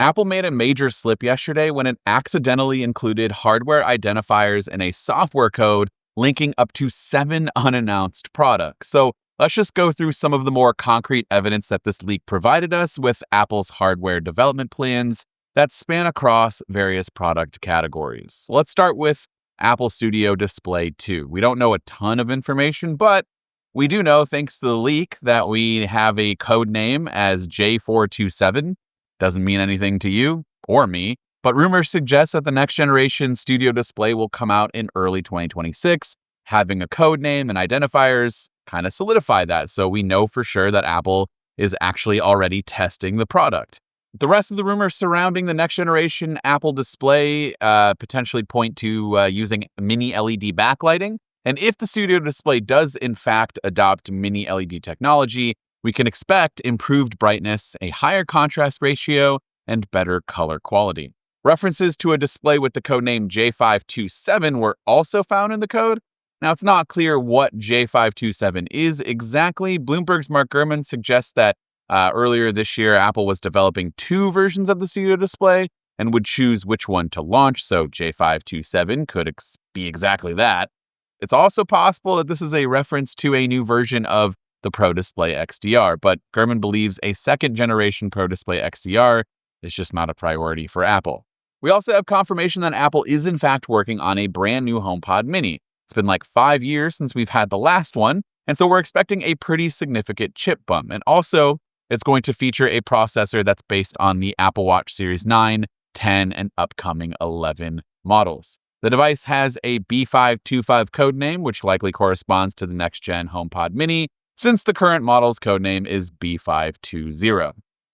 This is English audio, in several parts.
Apple made a major slip yesterday when it accidentally included hardware identifiers in a software code linking up to 7 unannounced products. So let's just go through some of the more concrete evidence that this leak provided us with Apple's hardware development plans that span across various product categories. Let's start with Apple Studio Display 2. We don't know a ton of information, but we do know, thanks to the leak, that we have a code name as J427. Doesn't mean anything to you or me, but rumors suggest that the next generation Studio Display will come out in early 2026. Having a code name and identifiers kind of solidify that, so we know for sure that Apple is actually already testing the product. The rest of the rumors surrounding the next generation Apple display potentially point to using mini LED backlighting. And if the Studio Display does in fact adopt mini LED technology, we can expect improved brightness, a higher contrast ratio, and better color quality. References to a display with the codename J527 were also found in the code. Now, it's not clear what J527 is exactly. Bloomberg's Mark Gurman suggests that earlier this year, Apple was developing 2 versions of the Studio Display and would choose which one to launch, so J527 could be exactly that. It's also possible that this is a reference to a new version of the Pro Display XDR, but Gurman believes a second generation Pro Display XDR is just not a priority for Apple. We also have confirmation that Apple is in fact working on a brand new HomePod Mini. It's been like 5 years since we've had the last one, and so we're expecting a pretty significant chip bump. And also, it's going to feature a processor that's based on the Apple Watch Series 9, 10, and upcoming 11 models. The device has a B525 codename, which likely corresponds to the next-gen HomePod Mini, since the current model's codename is B520.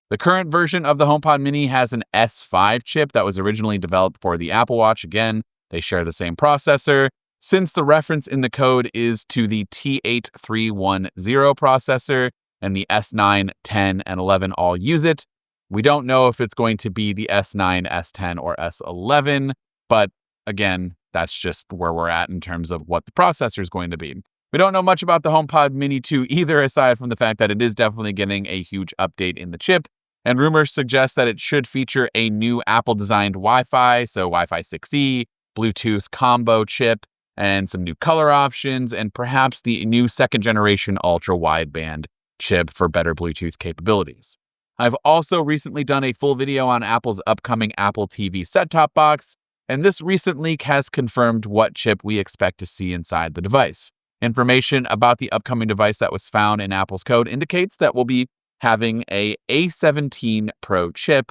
The current version of the HomePod Mini has an S5 chip that was originally developed for the Apple Watch. Again, they share the same processor. Since the reference in the code is to the T8310 processor, and the S9, 10, and 11 all use it, we don't know if it's going to be the S9, S10, or S11, but again, that's just where we're at in terms of what the processor is going to be. We don't know much about the HomePod Mini 2 either, aside from the fact that it is definitely getting a huge update in the chip, and rumors suggest that it should feature a new Apple-designed Wi-Fi, so Wi-Fi 6E, Bluetooth combo chip, and some new color options, and perhaps the new second-generation ultra-wideband chip for better Bluetooth capabilities. I've also recently done a full video on Apple's upcoming Apple TV set-top box, and this recent leak has confirmed what chip we expect to see inside the device. Information about the upcoming device that was found in Apple's code indicates that we'll be having a A19 Pro chip,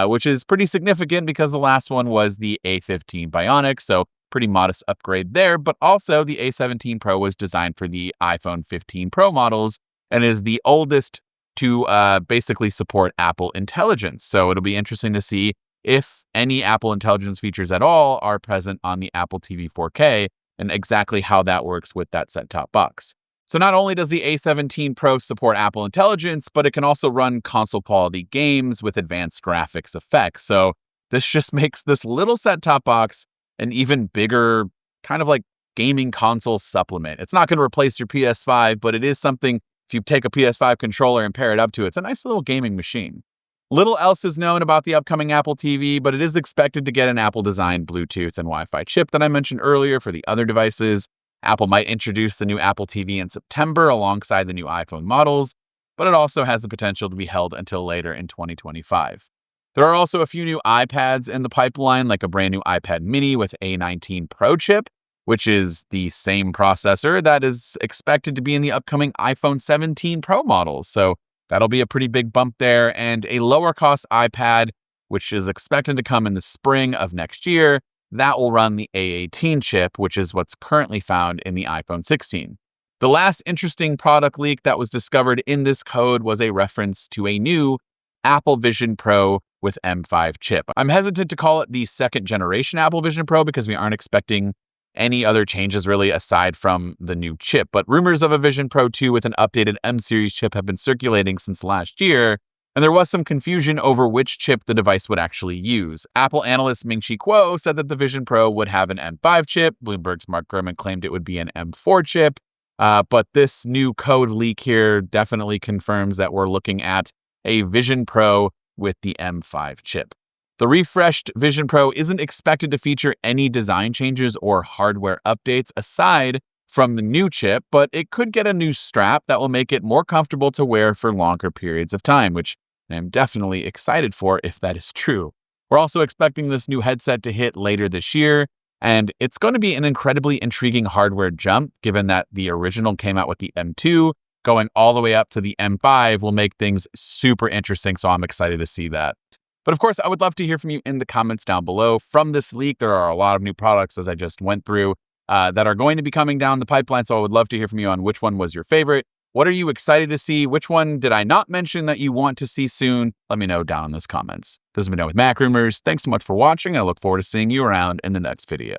which is pretty significant because the last one was the A15 Bionic, so pretty modest upgrade there, but also the A17 Pro was designed for the iPhone 15 Pro models and is the oldest to basically support Apple Intelligence. So it'll be interesting to see if any Apple Intelligence features at all are present on the Apple TV 4K and exactly how that works with that set-top box. So not only does the A17 Pro support Apple Intelligence, but it can also run console-quality games with advanced graphics effects. So this just makes this little set-top box an even bigger kind of like gaming console supplement. It's not going to replace your PS5, but it is something, if you take a PS5 controller and pair it up to it, it's a nice little gaming machine. Little else is known about the upcoming Apple TV, but it is expected to get an Apple-designed Bluetooth and Wi-Fi chip that I mentioned earlier for the other devices. Apple might introduce the new Apple TV in September alongside the new iPhone models, but it also has the potential to be held until later in 2025. There are also a few new iPads in the pipeline, like a brand new iPad Mini with A19 Pro chip, which is the same processor that is expected to be in the upcoming iPhone 17 Pro models. So that'll be a pretty big bump there, and a lower cost iPad, which is expected to come in the spring of next year, that will run the A18 chip, which is what's currently found in the iPhone 16. The last interesting product leak that was discovered in this code was a reference to a new Apple Vision Pro with M5 chip. I'm hesitant to call it the second generation Apple Vision Pro because we aren't expecting any other changes really aside from the new chip, but rumors of a Vision Pro 2 with an updated M series chip have been circulating since last year, and there was some confusion over which chip the device would actually use. Apple analyst Ming-Chi Kuo said that the Vision Pro would have an M5 chip. Bloomberg's Mark Gurman claimed it would be an M4 chip, but this new code leak here definitely confirms that we're looking at a Vision Pro with the M5 chip. The refreshed Vision Pro isn't expected to feature any design changes or hardware updates aside from the new chip, but it could get a new strap that will make it more comfortable to wear for longer periods of time, which I'm definitely excited for if that is true. We're also expecting this new headset to hit later this year, and it's going to be an incredibly intriguing hardware jump, given that the original came out with the M2, going all the way up to the M5 will make things super interesting, so I'm excited to see that. But of course, I would love to hear from you in the comments down below. From this leak, there are a lot of new products, as I just went through, that are going to be coming down the pipeline, so I would love to hear from you on which one was your favorite. What are you excited to see? Which one did I not mention that you want to see soon? Let me know down in those comments. This has been Noah with MacRumors. Thanks so much for watching. I look forward to seeing you around in the next video.